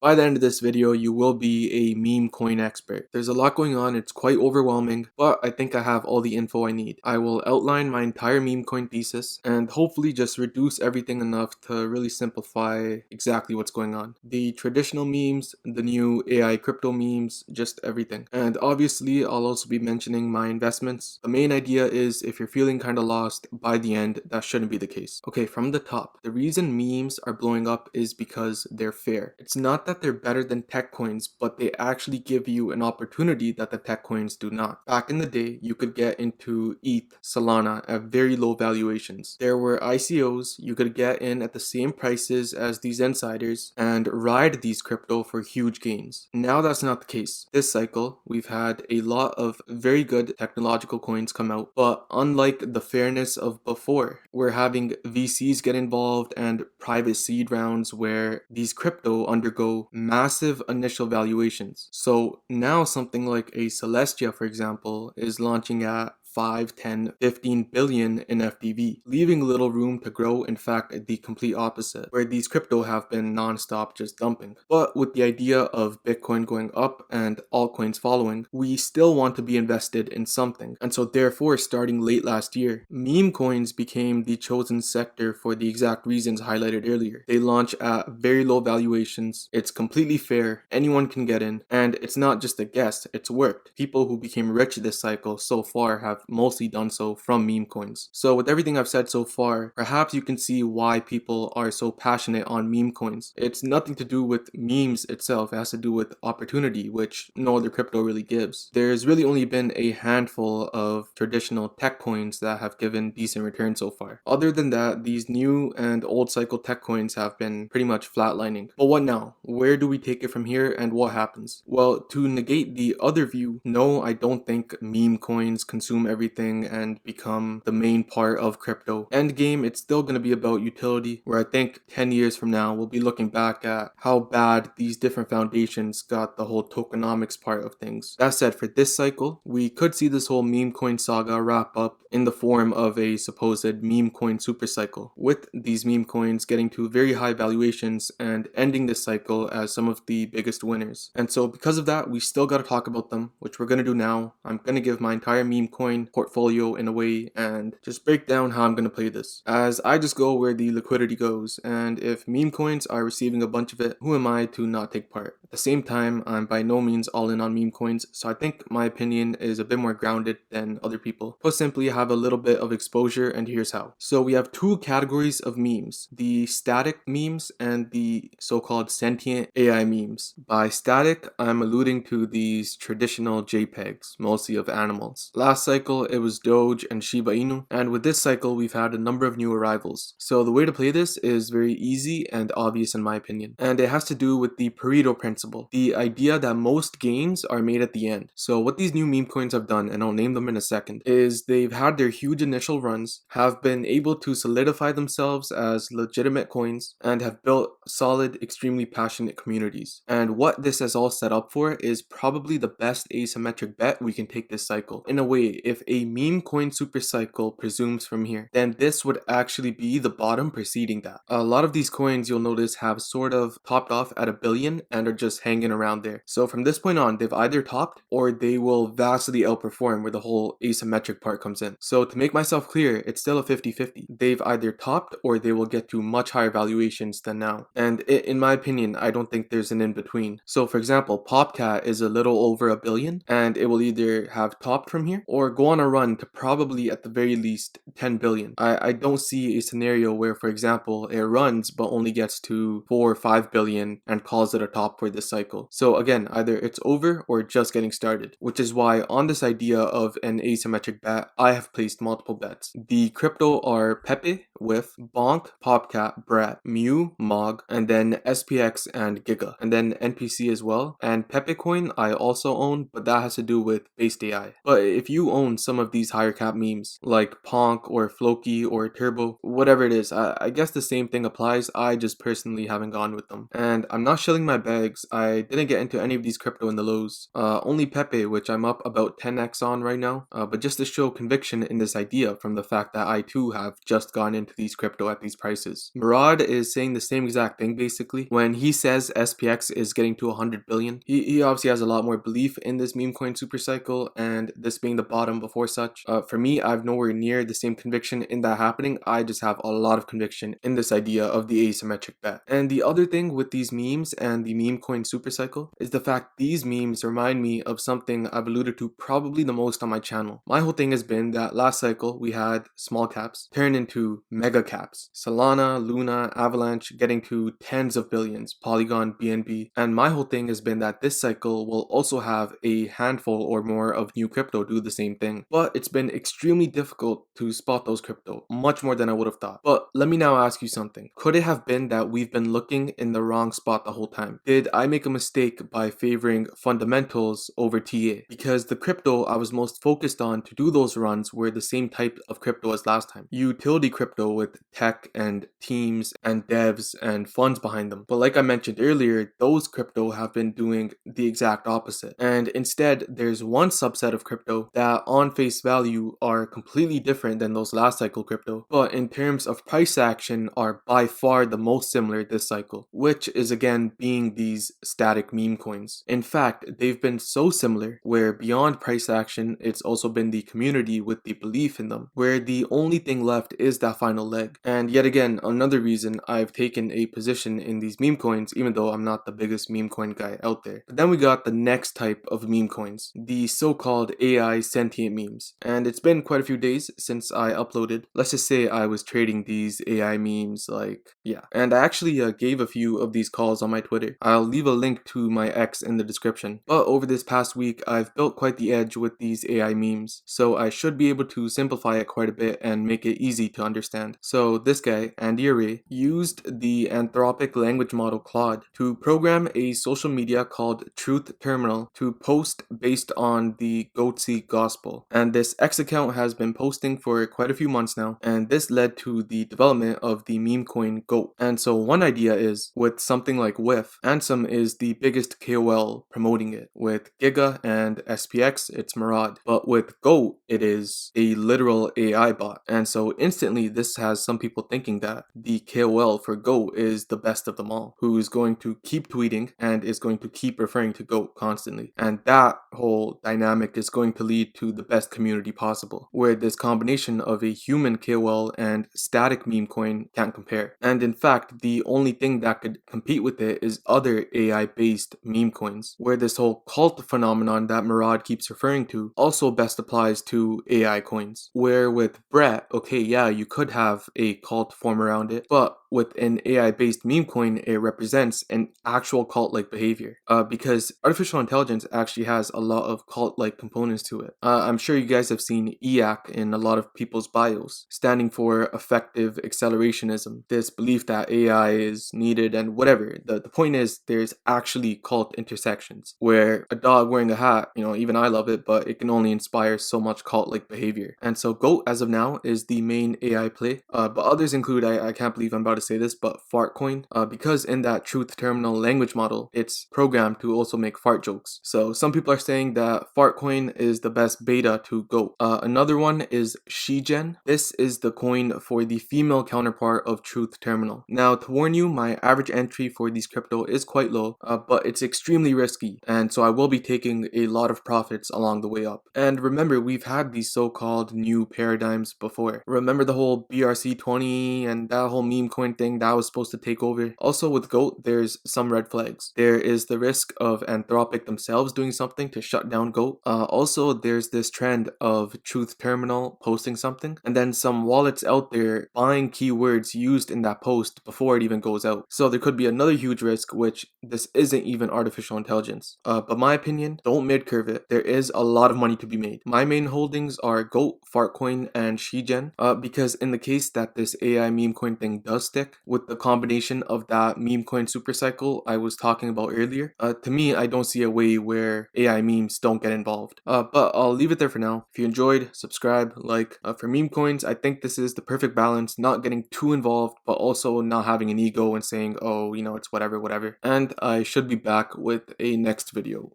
By the end of this video, you will be a meme coin expert. There's a lot going on, it's quite overwhelming, but I think I have all the info I need. I will outline my entire meme coin thesis and hopefully just reduce everything enough to really simplify exactly what's going on. The traditional memes, the new AI crypto memes, just everything. And obviously, I'll also be mentioning my investments. The main idea is if you're feeling kind of lost by the end, that shouldn't be the case. Okay, from the top, the reason memes are blowing up is because they're fair. It's not that they're better than tech coins, but they actually give you an opportunity that the tech coins do not. Back in the day, you could get into ETH, Solana at very low valuations. There were ICOs, you could get in at the same prices as these insiders and ride these crypto for huge gains. Now that's not the case. This cycle, we've had a lot of very good technological coins come out, but unlike the fairness of before, we're having VCs get involved and private seed rounds where these crypto undergo massive initial valuations. So now something like a Celestia, for example, is launching at 5, 10, 15 billion in FDV, leaving little room to grow. In fact, the complete opposite, where these crypto have been non-stop just dumping. But with the idea of Bitcoin going up and altcoins following, we still want to be invested in something. And so therefore, starting late last year, meme coins became the chosen sector for the exact reasons highlighted earlier. They launch at very low valuations, it's completely fair, anyone can get in, and it's not just a guess, it's worked. People who became rich this cycle so far have mostly done so from meme coins. So with everything I've said so far, perhaps you can see why people are so passionate on meme coins. It's nothing to do with memes itself, it has to do with opportunity, which no other crypto really gives. There's really only been a handful of traditional tech coins that have given decent returns so far. Other than that, these new and old cycle tech coins have been pretty much flatlining. But what now? Where do we take it from here and what happens? Well, to negate the other view, no, I don't think meme coins consume everything and become the main part of crypto. Endgame, it's still going to be about utility, where I think 10 years from now we'll be looking back at how bad these different foundations got the whole tokenomics part of things. That said, for this cycle, we could see this whole meme coin saga wrap up in the form of a supposed meme coin super cycle, with these meme coins getting to very high valuations and ending this cycle as some of the biggest winners. And so because of that, we still got to talk about them, which we're going to do now. I'm going to give my entire meme coin portfolio in a way and just break down how I'm going to play this, as I just go where the liquidity goes, and if meme coins are receiving a bunch of it, who am I to not take part? At the same time, I'm by no means all in on meme coins, so I think my opinion is a bit more grounded than other people. Put simply, I have a little bit of exposure, and here's how. So we have two categories of memes: the static memes and the so-called sentient AI memes. By static, I'm alluding to these traditional JPEGs, mostly of animals. Last cycle, it was Doge and Shiba Inu, and with this cycle, we've had a number of new arrivals. So the way to play this is very easy and obvious in my opinion, and it has to do with the Pareto principle, the idea that most gains are made at the end. So what these new meme coins have done, and I'll name them in a second, is they've had their huge initial runs, have been able to solidify themselves as legitimate coins, and have built solid, extremely passionate communities. And what this has all set up for is probably the best asymmetric bet we can take this cycle. In a way, if a meme coin super cycle presumes from here, then this would actually be the bottom preceding that. A lot of these coins, you'll notice, have sort of topped off at 1 billion and are just hanging around there. So from this point on, they've either topped or they will vastly outperform where the whole asymmetric part comes in. So to make myself clear, it's still a 50-50. They've either topped or they will get to much higher valuations than now. And in my opinion, I don't think there's an in-between. So for example, POPCAT is a little over 1 billion and it will either have topped from here or go on a run to probably at the very least 10 billion. I don't see a scenario where, for example, it runs but only gets to 4 or 5 billion and calls it a top for this cycle. So again, either it's over or just getting started, which is why on this idea of an asymmetric bet, I have placed multiple bets. The crypto are Pepe, WIF, Bonk, POPCAT, Brat, Mu, Mog, and then SPX and Giga, and then NPC as well. And Pepe coin I also own, but that has to do with based AI. But if you own some of these higher cap memes like Ponk or Floki or Turbo, whatever it is, I guess the same thing applies. I just personally haven't gone with them. And I'm not shilling my bags I didn't get into any of these crypto in the lows. Only Pepe, which I'm up about 10x on right now, but just to show conviction in this idea from the fact that I too have just gone into these crypto at these prices. Murad is saying the same exact thing basically. When he says SPX is getting to 100 billion, he obviously has a lot more belief in this meme coin super cycle and this being the bottom before such. For me, I've nowhere near the same conviction in that happening. I just have a lot of conviction in this idea of the asymmetric bet. And the other thing with these memes and the meme coin super cycle is the fact these memes remind me of something I've alluded to probably the most on my channel. My whole thing has been that last cycle we had small caps turn into mega caps. Solana, Luna, Avalanche getting to tens of billions, Polygon, BNB, and my whole thing has been that this cycle will also have a handful or more of new crypto do the same thing. But it's been extremely difficult to spot those crypto, much more than I would have thought. But let me now ask you something. Could it have been that we've been looking in the wrong spot the whole time? Did I make a mistake by favoring fundamentals over TA? Because the crypto I was most focused on to do those runs were the same type of crypto as last time. Utility crypto with tech and teams and devs and funds behind them. But like I mentioned earlier, those crypto have been doing the exact opposite. And instead, there's one subset of crypto that on face value are completely different than those last cycle crypto, but in terms of price action are by far the most similar this cycle, which is again being these static meme coins. In fact, they've been so similar where beyond price action, it's also been the community with the belief in them, where the only thing left is that final leg. And yet again, another reason I've taken a position in these meme coins, even though I'm not the biggest meme coin guy out there. But then we got the next type of meme coins, the so-called AI sentient memes. And it's been quite a few days since I uploaded. Let's just say I was trading these AI memes, and I actually gave a few of these calls on my Twitter. I'll leave a link to my X in the description. But over this past week, I've built quite the edge with these AI memes, so I should be able to simplify it quite a bit and make it easy to understand. So this guy, Andy Array, used the Anthropic language model Claude to program a social media called Truth Terminal to post based on the Goatsy gospel. And this X account has been posting for quite a few months now, and this led to the development of the meme coin GOAT. And so one idea is, with something like WIF, Ansem is the biggest KOL promoting it. With Giga and SPX, it's Murad. But with GOAT, it is a literal AI bot. And so instantly this has some people thinking that the KOL for GOAT is the best of them all, who is going to keep tweeting and is going to keep referring to GOAT constantly. And that whole dynamic is going to lead to the best community possible, where this combination of a human KOL and static meme coin can't compare. And in fact, the only thing that could compete with it is other AI-based meme coins, where this whole cult phenomenon that Murad keeps referring to also best applies to AI coins. Where with Brett, okay, yeah, you could have a cult form around it, but with an AI-based meme coin, it represents an actual cult-like behavior, because artificial intelligence actually has a lot of cult-like components to it. I'm sure you guys have seen EAC in a lot of people's bios, standing for effective accelerationism, this belief that AI is needed and whatever. The point is, there's actually cult intersections, where a dog wearing a hat, even I love it, but it can only inspire so much cult-like behavior. And so GOAT, as of now, is the main AI play, but others include, I can't believe I'm about to say this, but fartcoin, because in that truth terminal language model, it's programmed to also make fart jokes. So some people are saying that fartcoin is the best beta to GOAT. Another one is SHEGEN. This is the coin for the female counterpart of truth terminal. Now, to warn you, my average entry for these crypto is quite low, but it's extremely risky, and so I will be taking a lot of profits along the way up. And remember, we've had these so-called new paradigms before. Remember the whole BRC20 and that whole meme coin thing that was supposed to take over? Also with GOAT, there's some red flags. There is the risk of Anthropic themselves doing something to shut down GOAT. Also, there's this trend of Truth Terminal posting something, and then some wallets out there buying keywords used in that post before it even goes out. So there could be another huge risk, which this isn't even artificial intelligence. But my opinion, don't mid-curve it. There is a lot of money to be made. My main holdings are GOAT, fartcoin, and SHEGEN, because in the case that this AI meme coin thing does stick, with the combination of that meme coin super cycle I was talking about earlier, to me, I don't see a way where AI memes don't get involved. But I'll leave it there for now. If you enjoyed, subscribe, like. For meme coins, I think this is the perfect balance, not getting too involved, but also not having an ego and saying, oh, it's whatever. And I should be back with a next video.